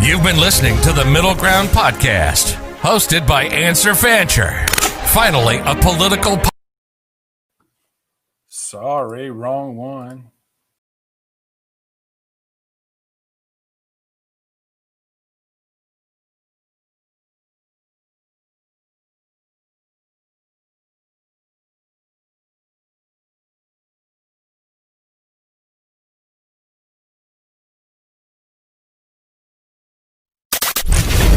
You've been listening to the Middle Ground Podcast, hosted by Answer Fancher. Finally, a political... Sorry, wrong one.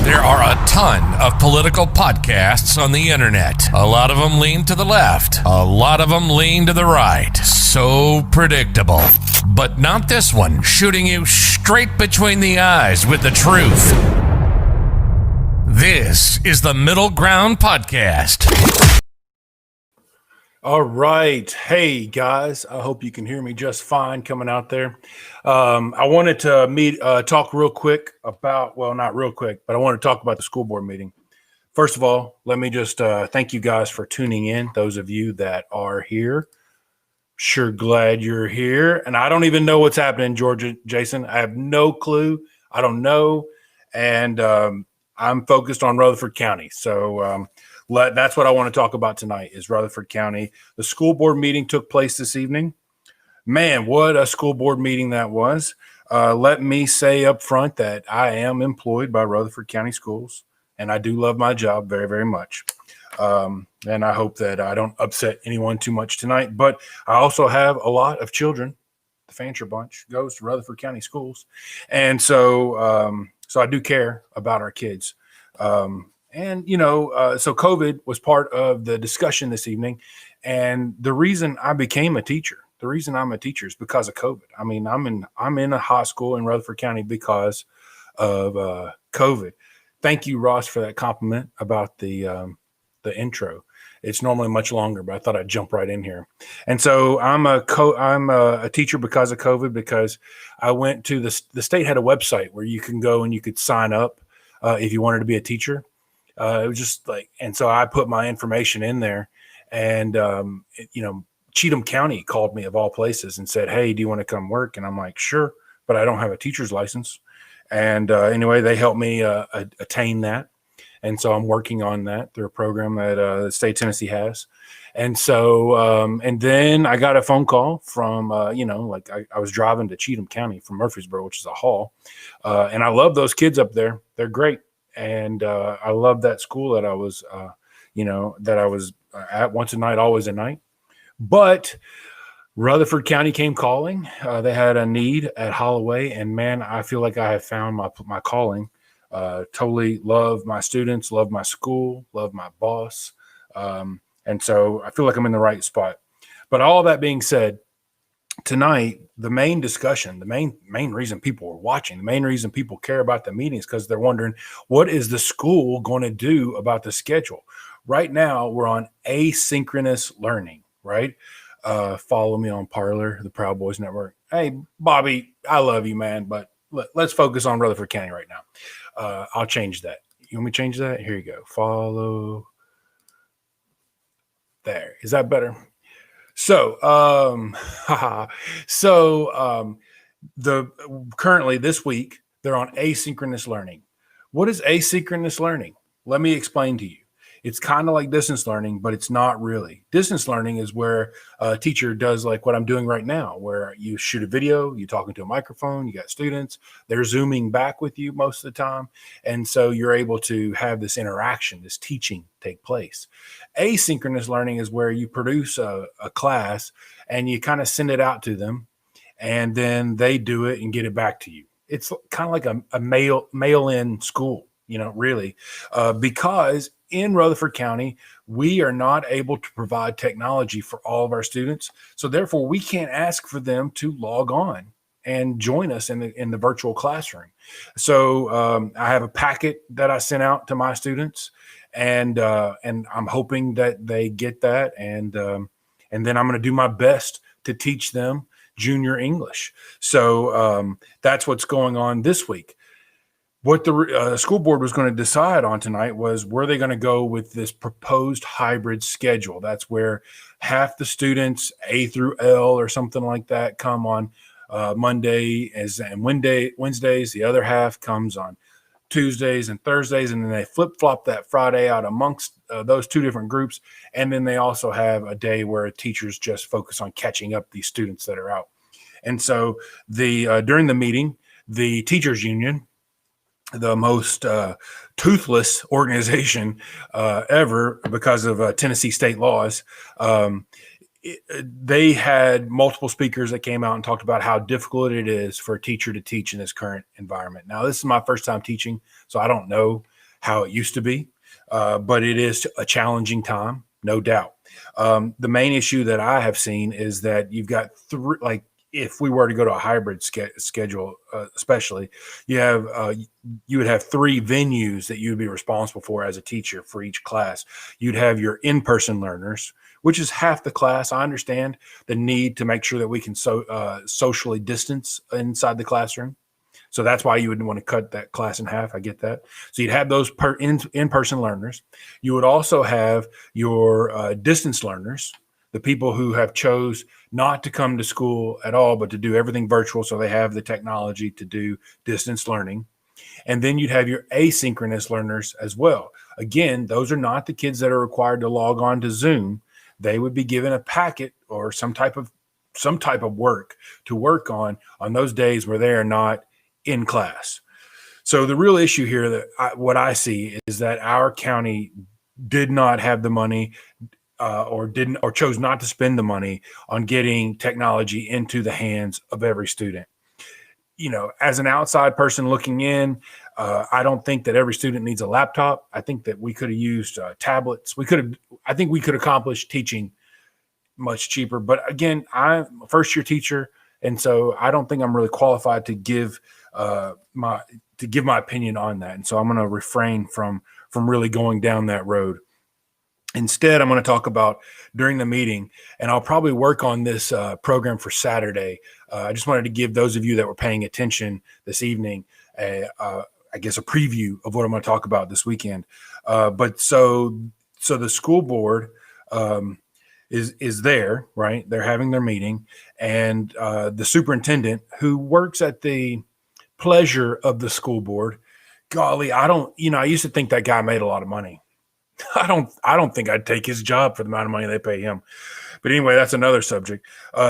There are a ton of political podcasts on the internet. A lot of them lean to the left. A lot of them lean to the right. So predictable. But not this one, shooting you straight between the eyes with the truth. This is the Middle Ground Podcast. All right. Hey, guys. I hope you can hear me just fine coming out there. I wanted to talk real quick about, well, not real quick, but I want to talk about the school board meeting. First of all, let me just thank you guys for tuning in, those of you that are here. Sure glad you're here. And I don't even know what's happening in Georgia, Jason. I have no clue. I don't know. And I'm focused on Rutherford County. So that's what I want to talk about tonight is Rutherford County. The school board meeting took place this evening. Man, what a school board meeting that was. Let me say up front that I am employed by Rutherford County Schools, and I do love my job very, very much. And I hope that I don't upset anyone too much tonight. But I also have a lot of children. The Fancher bunch goes to Rutherford County Schools. And so I do care about our kids. So COVID was part of the discussion this evening. And the reason I became a teacher, the reason I'm a teacher is because of COVID. I mean, I'm in a high school in Rutherford County because of COVID. Thank you, Ross, for that compliment about the intro. It's normally much longer, but I thought I'd jump right in here. And so I'm a teacher because of COVID, because I went to the state had a website where you can go and you could sign up if you wanted to be a teacher. It was just like, and so I put my information in there, and Cheatham County called me of all places and said, "Hey, do you want to come work?" And I'm like, "Sure," but I don't have a teacher's license. And anyway, they helped me attain that. And so I'm working on that through a program that the state of Tennessee has. And so, and then I got a phone call from, I was driving to Cheatham County from Murfreesboro, which is a haul. And I love those kids up there. They're great. And I love that school that I was, at once a night, always a night. But Rutherford County came calling. They had a need at Holloway. And man, I feel like I have found my calling. Totally love my students, love my school, love my boss. And so I feel like I'm in the right spot. But all that being said, tonight, the main discussion, the main reason people are watching, the main reason people care about the meeting is because they're wondering, what is the school going to do about the schedule? Right now, we're on asynchronous learning, right? Follow me on Parler, the Proud Boys Network. Hey, Bobby, I love you, man, but let's focus on Rutherford County right now. I'll change that. You want me to change that? Here you go. Follow. There. Is that better? So, currently this week, they're on asynchronous learning. What is asynchronous learning? Let me explain to you. It's kind of like distance learning, but it's not really. Distance learning is where a teacher does like what I'm doing right now, where you shoot a video, you're talking to a microphone, you got students, they're zooming back with you most of the time. And so you're able to have this interaction, this teaching take place. Asynchronous learning is where you produce a class and you kind of send it out to them, and then they do it and get it back to you. It's kind of like a mail-in school, really, because in Rutherford County, we are not able to provide technology for all of our students. So therefore, we can't ask for them to log on and join us in the virtual classroom. So I have a packet that I sent out to my students, and I'm hoping that they get that. And then I'm going to do my best to teach them junior English. So that's what's going on this week. What the school board was going to decide on tonight was, were they going to go with this proposed hybrid schedule? That's where half the students, A through L or something like that, come on Monday and Wednesdays. The other half comes on Tuesdays and Thursdays, and then they flip-flop that Friday out amongst those two different groups. And then they also have a day where teachers just focus on catching up these students that are out. And so during the meeting, the teachers union, the most toothless organization ever because of Tennessee state laws, they had multiple speakers that came out and talked about how difficult it is for a teacher to teach in this current environment. Now, this is my first time teaching, so I don't know how it used to be, but it is a challenging time, no doubt. The main issue that I have seen is that you've got if we were to go to a hybrid schedule, especially, you would have 3 venues that you would be responsible for as a teacher for each class. You'd have your in-person learners, which is half the class. I understand the need to make sure that we can socially distance inside the classroom. So that's why you would want to cut that class in half. I get that. So you'd have those in-person learners. You would also have your distance learners, the people who have chose not to come to school at all, but to do everything virtual. So they have the technology to do distance learning. And then you'd have your asynchronous learners as well. Again, those are not the kids that are required to log on to Zoom. They would be given a packet or some type of work to work on those days where they are not in class. So the real issue here what I see is that our county did not have the money or chose not to spend the money on getting technology into the hands of every student. As an outside person looking in, I don't think that every student needs a laptop. I think that we could have used tablets. I think we could accomplish teaching much cheaper. But again, I'm a first-year teacher, and so I don't think I'm really qualified to give my opinion on that. And so I'm going to refrain from really going down that road. Instead, I'm going to talk about during the meeting, and I'll probably work on this program for Saturday. I just wanted to give those of you that were paying attention this evening, I guess, a preview of what I'm going to talk about this weekend. But so the school board is there, right? They're having their meeting, and the superintendent, who works at the pleasure of the school board, golly, I used to think that guy made a lot of money. I don't think I'd take his job for the amount of money they pay him. But anyway, that's another subject.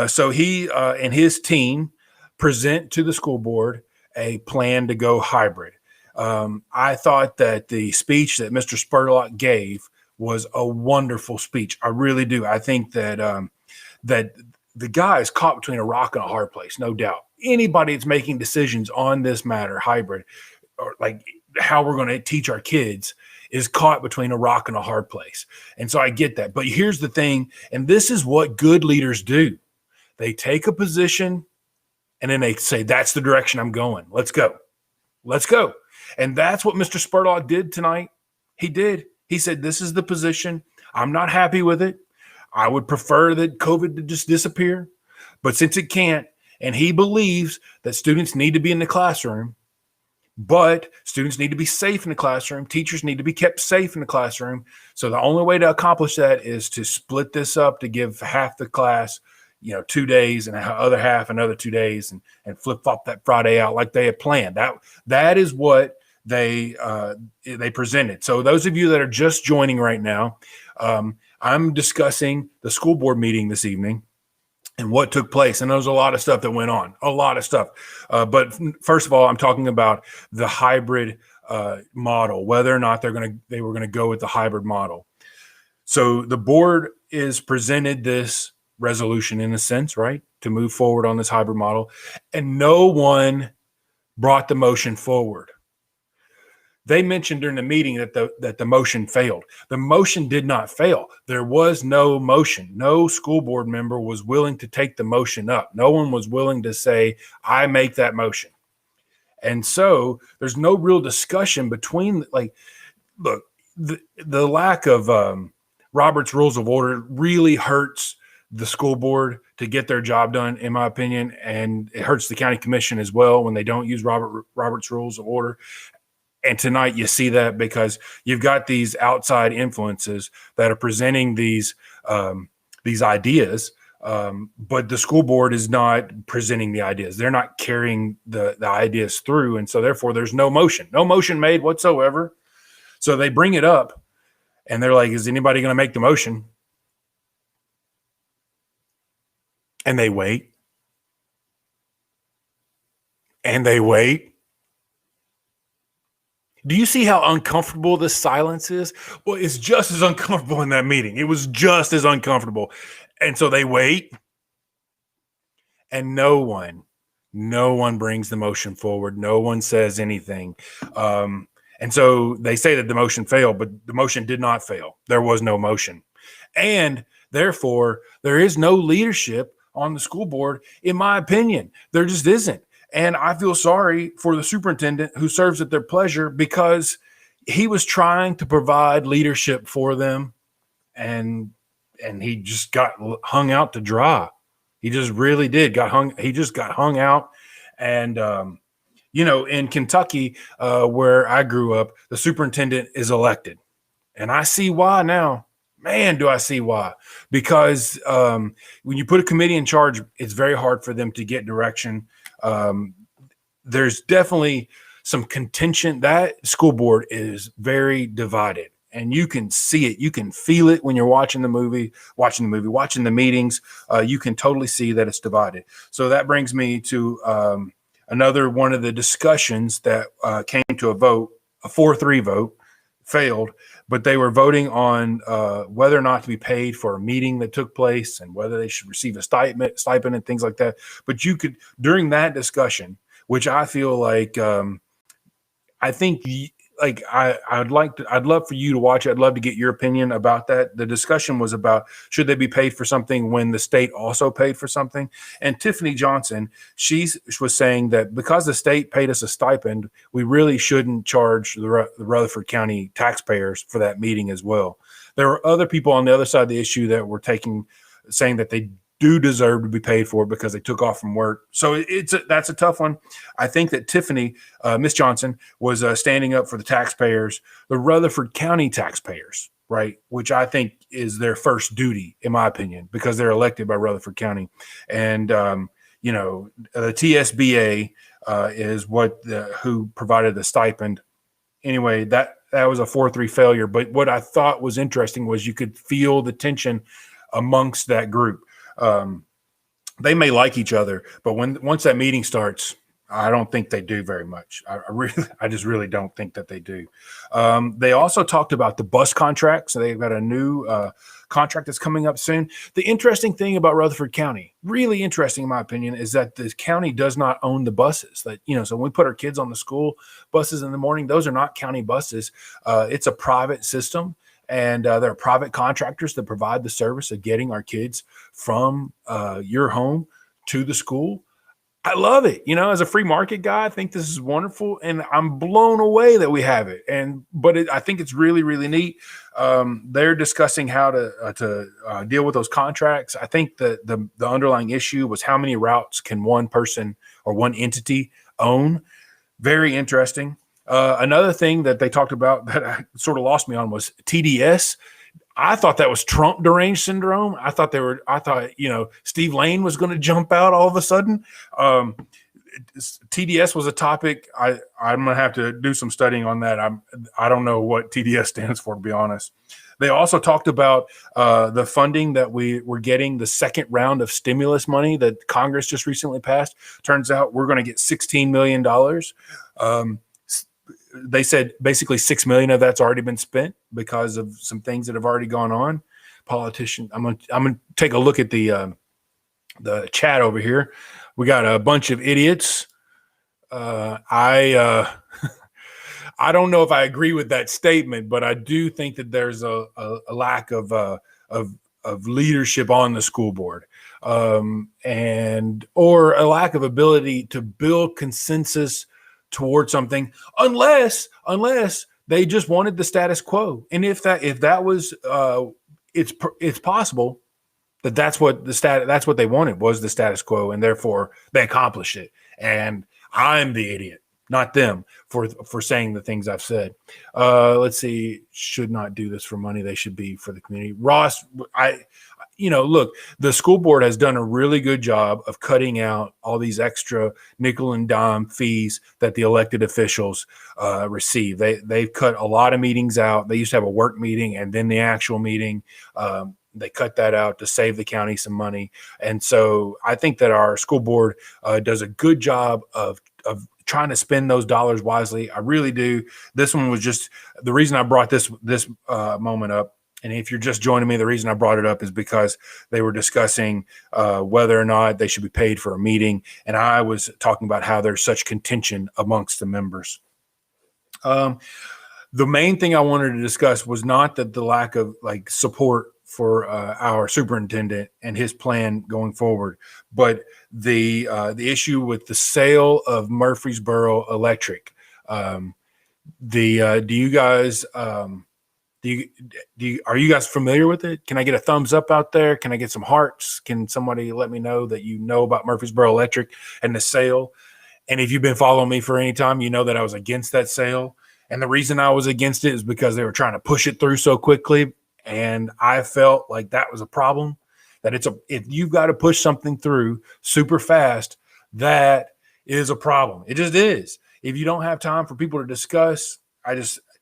So he and his team present to the school board a plan to go hybrid. I thought that the speech that Mr. Spurlock gave was a wonderful speech. I really do. I think that that the guy is caught between a rock and a hard place, no doubt. Anybody that's making decisions on this matter, hybrid, or like how we're going to teach our kids, is caught between a rock and a hard place. And so I get that. But here's the thing, and this is what good leaders do. They take a position and then they say, that's the direction I'm going. Let's go. Let's go. And that's what Mr. Spurlock did tonight. He did. He said, this is the position. I'm not happy with it. I would prefer that COVID to just disappear. But since it can't, and he believes that students need to be in the classroom, but students need to be safe in the classroom. Teachers need to be kept safe in the classroom. So the only way to accomplish that is to split this up, to give half the class, 2 days, and the other half another 2 days, and flip-flop that Friday out like they had planned. That is what they presented. So those of you that are just joining right now, I'm discussing the school board meeting this evening and what took place. And there was a lot of stuff that went on, a lot of stuff. But first of all, I'm talking about the hybrid model, whether or not they were going to go with the hybrid model. So the board is presented this resolution in a sense, right, to move forward on this hybrid model. And no one brought the motion forward. They mentioned during the meeting that the motion failed. The motion did not fail. There was no motion. No school board member was willing to take the motion up. No one was willing to say, I make that motion. And so there's no real discussion between, look, the lack of Robert's Rules of Order really hurts the school board to get their job done, in my opinion, and it hurts the county commission as well when they don't use Robert's Rules of Order. And tonight you see that because you've got these outside influences that are presenting these ideas But the school board is not presenting the ideas. They're not carrying the ideas through. And so therefore there's no motion made whatsoever. So they bring it up and they're like, is anybody going to make the motion? And they wait. And they wait. Do you see how uncomfortable this silence is? Well, it's just as uncomfortable in that meeting. It was just as uncomfortable. And so they wait. And no one brings the motion forward. No one says anything. And so they say that the motion failed, but the motion did not fail. There was no motion. And therefore, there is no leadership on the school board, in my opinion. There just isn't. And I feel sorry for the superintendent who serves at their pleasure, because he was trying to provide leadership for them, and he just got hung out to dry. He just really did he just got hung out. And, in Kentucky, where I grew up, the superintendent is elected. And I see why now. Man, do I see why. Because when you put a committee in charge, it's very hard for them to get direction. There's definitely some contention. That school board is very divided, and you can see it. You can feel it when you're watching the meetings. You can totally see that it's divided. So that brings me to another one of the discussions that came to a vote. A 4-3 vote failed, but they were voting on whether or not to be paid for a meeting that took place and whether they should receive a stipend and things like that. But you could, during that discussion, which I feel like, I'd love for you to watch it. I'd love to get your opinion about that. The discussion was about, should they be paid for something when the state also paid for something? And Tiffany Johnson, she was saying that because the state paid us a stipend, we really shouldn't charge the Rutherford County taxpayers for that meeting as well. There were other people on the other side of the issue that were saying that they do deserve to be paid for it because they took off from work. So that's a tough one. I think that Tiffany, Miss Johnson, was standing up for the taxpayers, the Rutherford County taxpayers, right? Which I think is their first duty, in my opinion, because they're elected by Rutherford County. And, the TSBA is who provided the stipend. Anyway, that was a 4-3 failure. But what I thought was interesting was you could feel the tension amongst that group. They may like each other, but once that meeting starts, I don't think they do very much. I just really don't think that they do. They also talked about the bus contract. So they've got a new contract that's coming up soon. The interesting thing about Rutherford County, really interesting in my opinion, is that the county does not own the buses. So when we put our kids on the school buses in the morning, those are not county buses. It's a private system. And there are private contractors that provide the service of getting our kids from your home to the school. I love it. As a free market guy, I think this is wonderful, and I'm blown away that we have it. But I think it's really, really neat. They're discussing how to deal with those contracts. I think the underlying issue was how many routes can one person or one entity own. Very interesting. Another thing that they talked about that sort of lost me on was TDS. I thought that was Trump deranged syndrome. I thought Steve Lane was going to jump out all of a sudden. TDS was a topic. I'm going to have to do some studying on that. I don't know what TDS stands for, to be honest. They also talked about the funding that we were getting, the second round of stimulus money that Congress just recently passed. Turns out we're going to get $16 million. They said basically $6 million of that's already been spent because of some things that have already gone on. Politician, I'm gonna take a look at the chat over here. We got a bunch of idiots. I don't know if I agree with that statement, but I do think that there's a lack of leadership on the school board, or a lack of ability to build consensus toward something, unless they just wanted the status quo. And if that was, it's possible that's what they wanted, was the status quo, and therefore they accomplished it. And I'm the idiot, not them, for saying the things I've said. Let's see. Should not do this for money. They should be for the community. Ross, look, the school board has done a really good job of cutting out all these extra nickel and dime fees that the elected officials receive. They've cut a lot of meetings out. They used to have a work meeting and then the actual meeting. They cut that out to save the county some money. And so I think that our school board does a good job of trying to spend those dollars wisely. I really do. This one was just the reason I brought this moment up. And if you're just joining me, the reason I brought it up is because they were discussing whether or not they should be paid for a meeting. And I was talking about how there's such contention amongst the members. The main thing I wanted to discuss was not that the lack of support for our superintendent and his plan going forward, but the issue with the sale of Murfreesboro Electric. Are you guys familiar with it? Can I get a thumbs up out there? Can I get some hearts? Can somebody let me know that you know about Murfreesboro Electric and the sale? And if you've been following me for any time, you know that I was against that sale. And the reason I was against it is because they were trying to push it through so quickly. And I felt like that was a problem, that if you've got to push something through super fast, that is a problem. It just is. If you don't have time for people to discuss,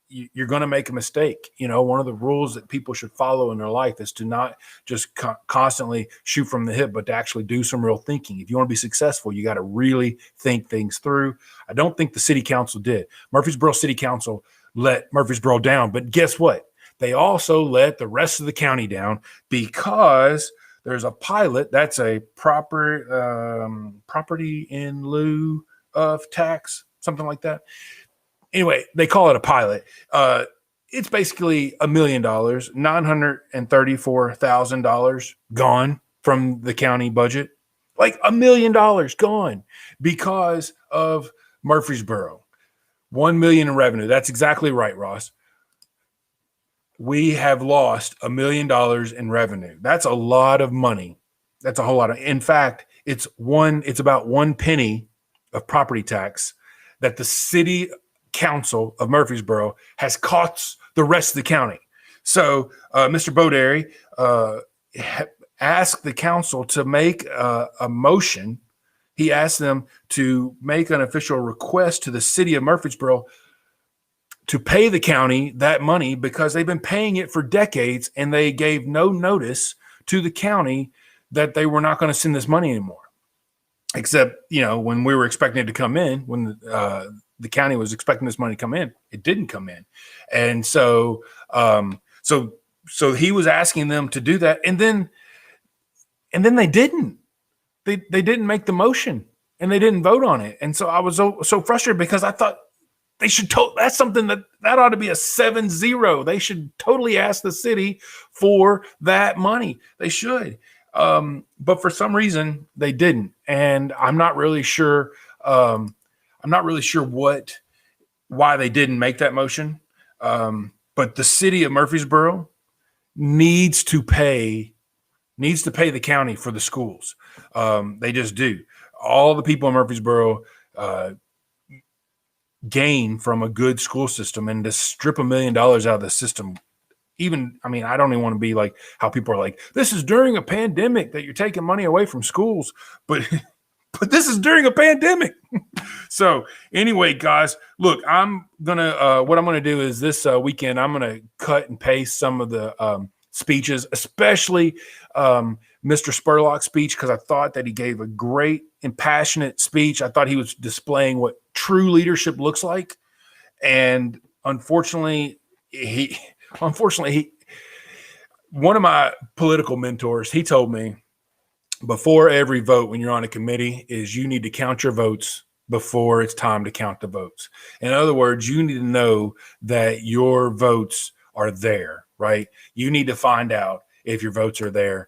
you're going to make a mistake. One of the rules that people should follow in their life is to not just constantly shoot from the hip, but to actually do some real thinking. If you want to be successful, you got to really think things through. I don't think the city council did. Murfreesboro City Council let Murfreesboro down, but guess what? They also let the rest of the county down because there's a pilot that's a property in lieu of tax, something like that. Anyway, they call it a pilot. It's basically $1 million, $934,000 gone from the county budget. Like $1 million gone because of Murfreesboro. 1 million in revenue. That's exactly right, Ross. We have lost $1 million in revenue. That's a lot of money. That's a whole lot of. In fact, it's about 1 penny of property tax that the city council of Murfreesboro has cost the rest of the county. So Mr. Bodary asked the council to make a motion. He asked them to make an official request to the city of Murfreesboro to pay the county that money because they've been paying it for decades and they gave no notice to the county that they were not going to send this money anymore. Except, when we were expecting it to come in, when the county was expecting this money to come in, it didn't come in. And so he was asking them to do that. And then they didn't. They didn't make the motion and they didn't vote on it. And so I was so frustrated because I thought, they should. That's something that ought to be a 7-0. They should totally ask the city for that money. They should, but for some reason they didn't, and I'm not really sure. Why they didn't make that motion. But the city of Murfreesboro needs to pay the county for the schools. They just do. All the people in Murfreesboro gain from a good school system, and to strip $1 million out of the system. I don't even want to be like how people are like, this is during a pandemic that you're taking money away from schools, but this is during a pandemic. So anyway, guys, look, what I'm going to do is this weekend, I'm going to cut and paste some of the speeches, especially Mr. Spurlock's speech, because I thought that he gave a great and passionate speech. I thought he was displaying what true leadership looks like. And unfortunately, one of my political mentors, he told me before every vote, when you're on a committee, is you need to count your votes before it's time to count the votes. In other words, you need to know that your votes are there, right? You need to find out if your votes are there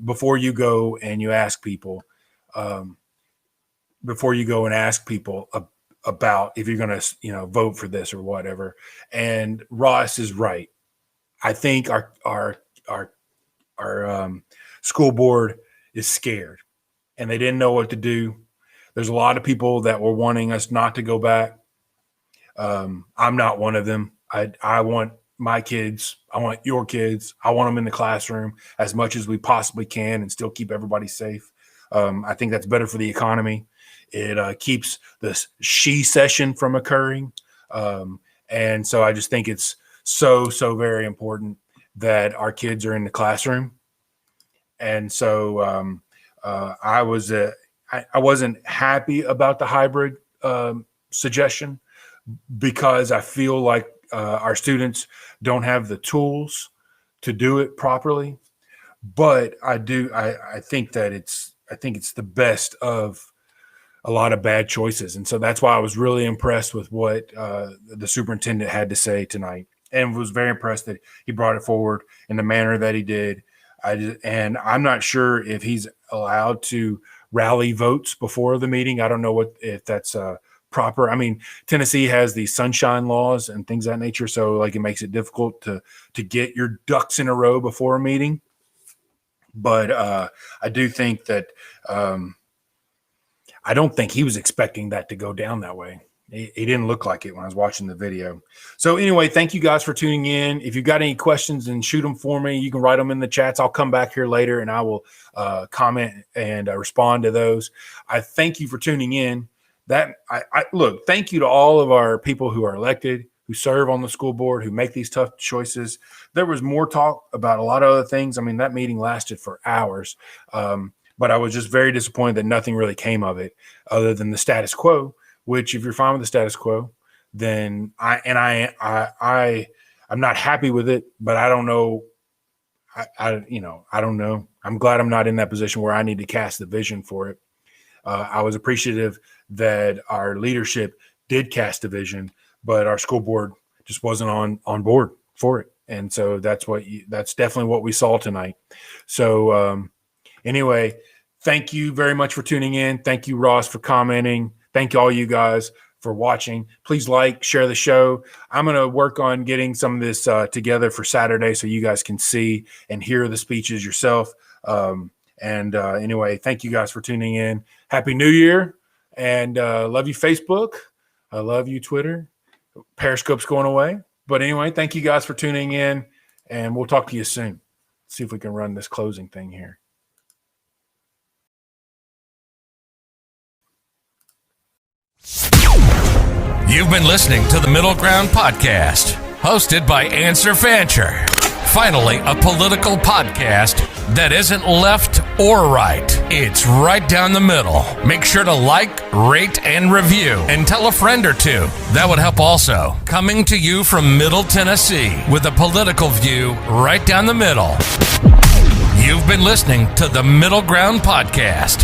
before you go and you ask people, about if you're going to, vote for this or whatever. And Ross is right. I think our school board is scared and they didn't know what to do. There's a lot of people that were wanting us not to go back. I'm not one of them. I want my kids. I want your kids. I want them in the classroom as much as we possibly can and still keep everybody safe. I think that's better for the economy. It keeps this she session from occurring. And so I just think it's so very important that our kids are in the classroom. And so I wasn't happy about the hybrid suggestion because I feel like our students don't have the tools to do it properly. But I think that it's the best of a lot of bad choices. And so that's why I was really impressed with what the superintendent had to say tonight, and was very impressed that he brought it forward in the manner that he did. And I'm not sure if he's allowed to rally votes before the meeting. I don't know if that's proper. I mean, Tennessee has these sunshine laws and things of that nature, so like it makes it difficult to get your ducks in a row before a meeting. But I do think that I don't think he was expecting that to go down that way. He didn't look like it when I was watching the video. So anyway, thank you guys for tuning in. If you've got any questions, then shoot them for me. You can write them in the chats. I'll come back here later and I will comment and respond to those. I thank you for tuning in. Look, thank you to all of our people who are elected, who serve on the school board, who make these tough choices. There was more talk about a lot of other things. I mean, that meeting lasted for hours, but I was just very disappointed that nothing really came of it other than the status quo, which if you're fine with the status quo, then I'm not happy with it, but I don't know. I don't know. I'm glad I'm not in that position where I need to cast the vision for it. I was appreciative that our leadership did cast a vision, but our school board just wasn't on board for it. And so that's definitely what we saw tonight. So anyway, thank you very much for tuning in. Thank you, Ross, for commenting. Thank all you guys for watching. Please like, share the show. I'm going to work on getting some of this together for Saturday so you guys can see and hear the speeches yourself. Anyway, thank you guys for tuning in. Happy New Year, and love you, Facebook. I love you, Twitter. Periscope's going away. But anyway, thank you guys for tuning in, and we'll talk to you soon. See if we can run this closing thing here. You've been listening to the Middle Ground Podcast, hosted by Answer Fancher. Finally, a political podcast that isn't left or right. It's right down the middle. Make sure to like, rate, and review, and tell a friend or two. That would help also. Coming to you from Middle Tennessee with a political view right down the middle. You've been listening to the Middle Ground Podcast.